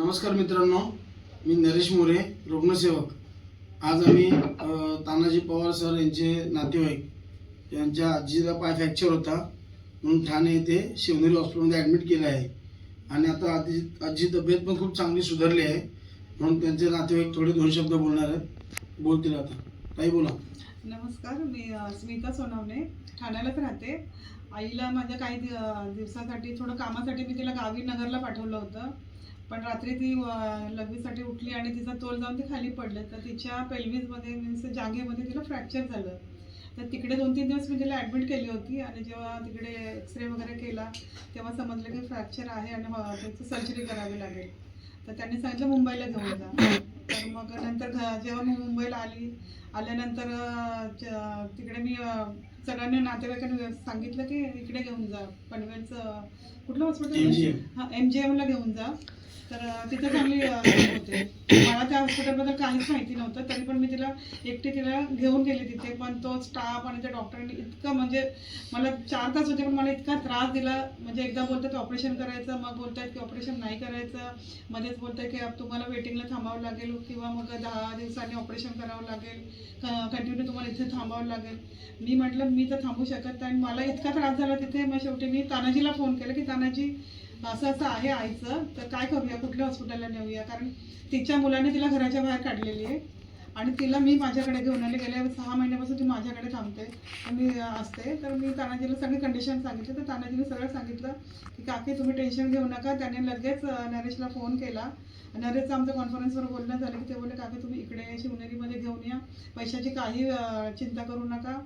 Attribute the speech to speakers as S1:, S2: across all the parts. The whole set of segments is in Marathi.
S1: नमस्कार मित्रांनो, मी नरेश मोरे, रुग्णसेवक। आज आम्ही तानाजी पवार सर यांचे नातेवाईक यांच्या आजीला पाय फ्रॅक्चर होता म्हणून ठाणे येथे शिवनेरी हॉस्पिटलमध्ये ॲडमिट केलं आहे आणि आता आजी तब्येत पण खूप चांगली सुधारली आहे म्हणून त्यांचे नातेवाईक थोडे दोन शब्द बोलणार आहेत। बोलतील आता। ताई बोला।
S2: नमस्कार, मी स्मिता सोनवणे, ठाण्यालाच राहते। आईला माझ्या काही दिवसासाठी थोडं कामासाठी मी तिला गावी नगरला पाठवलं होतं, पण रात्री ती लघवीसाठी उठली आणि तिचा तोल जाऊन ती खाली पडलं, तर तिच्या पेल्विसमध्ये मीन्स जागेमध्ये तिला फ्रॅक्चर झालं। तर तिकडे 2-3 दिवस मी तिला ॲडमिट केली होती आणि जेव्हा तिकडे एक्सरे वगैरे केला तेव्हा समजलं की फ्रॅक्चर आहे आणि त्याची सर्जरी करावी लागेल। तर त्यांनी सांगितलं मुंबईला घेऊन जा। तर मग नंतर जेव्हा मी मुंबईला आल्यानंतर तिकडे मी सगळ्यांनी नातेवाईकांनी सांगितलं की इकडे घेऊन जा, पनवेलचं कुठलं हॉस्पिटल, हां MGMला घेऊन जा। तर तिथे चांगली होते। मला त्या हॉस्पिटलबद्दल काहीच माहिती नव्हतं, तरी पण मी तिला घेऊन गेली तिथे। पण तो स्टाफ आणि त्या डॉक्टरांनी इतकं म्हणजे मला 4 तास होते पण मला इतका त्रास दिला। म्हणजे एकदा बोलतात ऑपरेशन करायचं, मग बोलतात की ऑपरेशन नाही करायचं, मध्येच बोलतात की तुम्हाला वेटिंगला थांबावं लागेल किंवा मग 10 दिवसांनी ऑपरेशन करावं लागेल, कंटिन्यू तुम्हाला इथे थांबावं लागेल। मी म्हटलं मी तर थांबू शकत नाही। मला इतका त्रास झाला तिथे, मग शेवटी मी तानाजीला फोन केला की तानाजी असं असं आहे आईचं, तर काय करूया, कुठल्या हॉस्पिटलला नेऊया, कारण तिच्या मुलाने तिला घराच्या बाहेर काढलेली आहे आणि तिला मी माझ्याकडे घेऊन आले। गेल्या 6 महिन्यापासून ती माझ्याकडे थांबते, मी असते। तर मी तानाजीला सगळी कंडिशन सांगितली, तर तानाजीने सगळं सांगितलं की काकी तुम्ही टेन्शन घेऊ नका। त्याने लगेच नरेशला फोन केला। नरेशचं आमचं कॉन्फरन्सवर बोलणं झालं की ते बोलले काकी तुम्ही इकडे शिवनेरीमध्ये घेऊन या, पैशाची काही चिंता करू नका।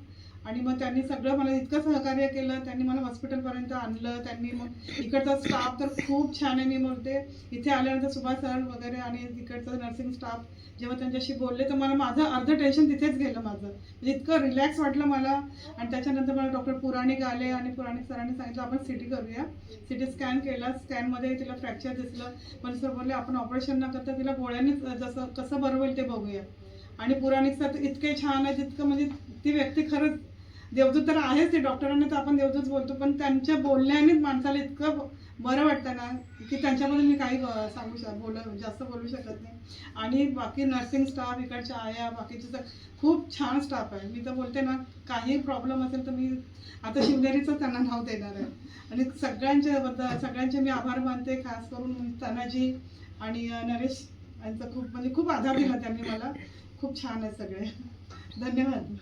S2: आणि मग त्यांनी सगळं मला इतकं सहकार्य केलं, त्यांनी मला हॉस्पिटलपर्यंत आणलं। त्यांनी मग इकडचा स्टाफ तर खूप छान आहे। मी बोलते इथे आल्यानंतर सुभाष सर वगैरे आणि तिकडचा नर्सिंग स्टाफ जेव्हा त्यांच्याशी बोलले तर मला माझं अर्धं टेन्शन तिथेच गेलं माझं, म्हणजे इतकं रिलॅक्स वाटलं मला। आणि त्याच्यानंतर मला डॉक्टर पुराणिक आले आणि पुराणिक सरांनी सांगितलं आपण CT करूया। CT स्कॅन केला, स्कॅनमध्ये तिला फ्रॅक्चर दिसलं, पण सर बोलले आपण ऑपरेशन न करता तिला गोळ्यांनी जसं कसं बरं होईल ते बघूया। आणि पुराणिक सर इतके छान आहे, जितकं म्हणजे ती व्यक्ती खरंच देवदूत तर आहेच। ते डॉक्टरांना तर आपण देवदूत बोलतो, पण त्यांच्या बोलण्यानेच माणसाला इतकं बरं वाटतं ना की त्यांच्याबद्दल मी काही जास्त बोलू शकत नाही। आणि बाकी नर्सिंग स्टाफ, इकडच्या आया, बाकीचे खूप छान स्टाफ आहे। मी तर बोलते ना, काही प्रॉब्लेम असेल तर मी आता शिवनेरीचं त्यांना नाव देणार आहे। आणि सगळ्यांचे मी आभार मानते, खास करून तानाजी आणि नरेश यांचा खूप म्हणजे खूप आधार दिला त्यांनी मला। खूप छान आहे सगळे, धन्यवाद।